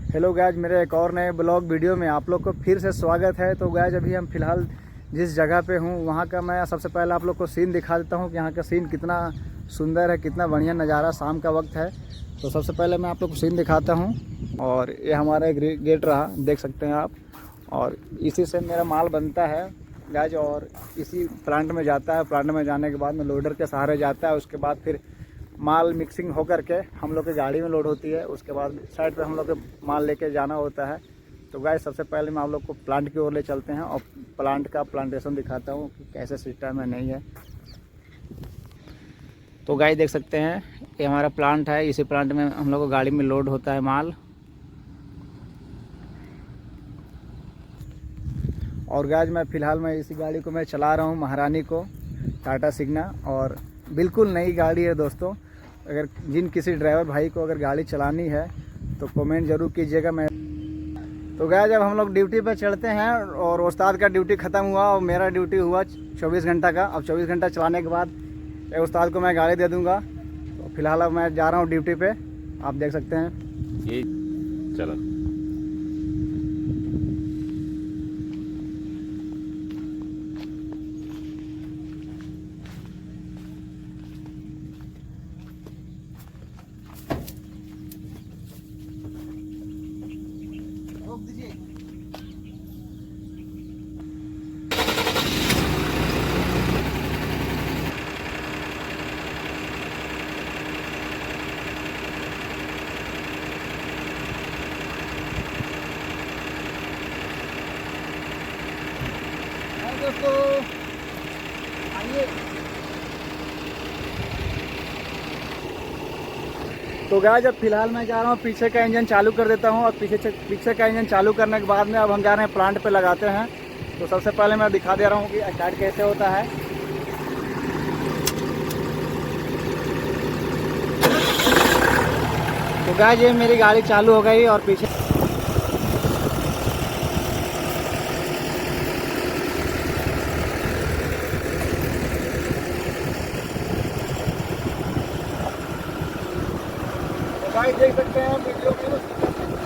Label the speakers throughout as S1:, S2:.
S1: Hello guys, मेरे एक और नए ब्लॉग वीडियो में आप लोग को फिर से स्वागत है। तो गाइज अभी हम फ़िलहाल जिस जगह पे हूँ वहाँ का मैं सबसे पहले आप लोग को सीन दिखा देता हूँ कि यहाँ का सीन कितना सुंदर है, कितना बढ़िया नज़ारा। शाम का वक्त है तो सबसे पहले मैं आप लोग को सीन दिखाता हूँ। और ये हमारा गेट रहा, देख सकते हैं आप। और इसी से मेरा माल बनता है गाइज और इसी प्लांट में जाता है। प्लांट में जाने के बाद में लोडर के सहारे जाता है। उसके बाद फिर माल मिक्सिंग हो करके हम लोग की गाड़ी में लोड होती है। उसके बाद साइड पे हम लोग के माल लेके जाना होता है। तो गाइस सबसे पहले मैं आप लोग को प्लांट की ओर ले चलते हैं और प्लांट का प्लांटेशन दिखाता हूँ कि कैसे सिस्टम है नहीं है। तो गाइस देख सकते हैं ये हमारा प्लांट है। इसी प्लांट में हम लोग को गाड़ी में लोड होता है माल। और गाइस मैं फ़िलहाल इसी गाड़ी को मैं चला रहा हूँ, महारानी को, टाटा सिग्ना। और बिल्कुल नई गाड़ी है दोस्तों। अगर किसी ड्राइवर भाई को अगर गाड़ी चलानी है तो कमेंट ज़रूर कीजिएगा। मैं तो गाइस जब हम लोग ड्यूटी पर चढ़ते हैं और उस्ताद का ड्यूटी ख़त्म हुआ और मेरा ड्यूटी हुआ 24 घंटा का। अब 24 घंटा चलाने के बाद उस्ताद को मैं गाड़ी दे दूँगा। तो फिलहाल अब मैं जा रहा हूँ ड्यूटी पे, आप देख सकते हैं।
S2: ये चलो
S1: दोस्तों आइए। तो गाइस जब फिलहाल मैं जा रहा हूँ पीछे का इंजन चालू कर देता हूँ। और पीछे का इंजन चालू करने के बाद में अब हम जा रहे हैं प्लांट पे लगाते हैं। तो सबसे पहले मैं दिखा दे रहा हूँ कि स्टार्ट कैसे होता है। तो गाइस ये मेरी गाड़ी चालू हो गई और पीछे गाइस देख सकते हैं वीडियो में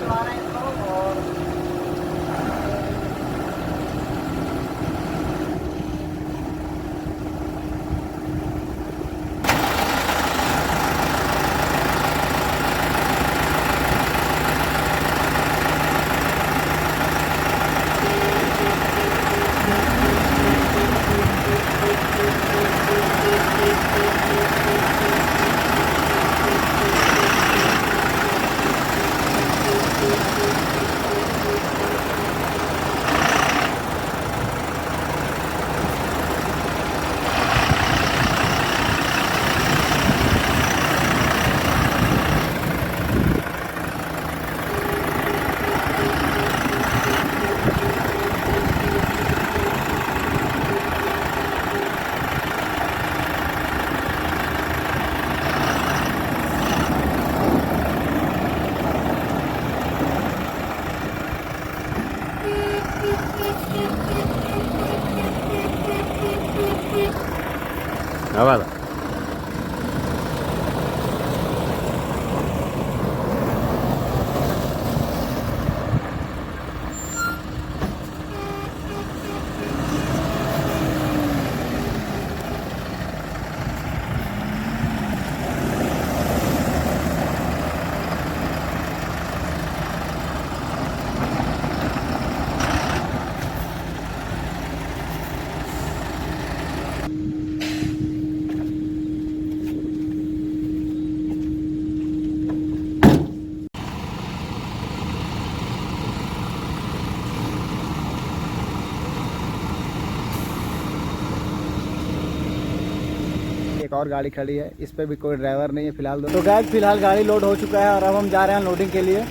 S1: चला रहे हैं इसको। और
S2: आवाज़
S1: एक और गाड़ी खड़ी है, इस पे भी कोई ड्राइवर नहीं है फिलहाल। तो गाइस फिलहाल गाड़ी लोड हो चुका है और अब हम जा रहे हैं लोडिंग के लिए।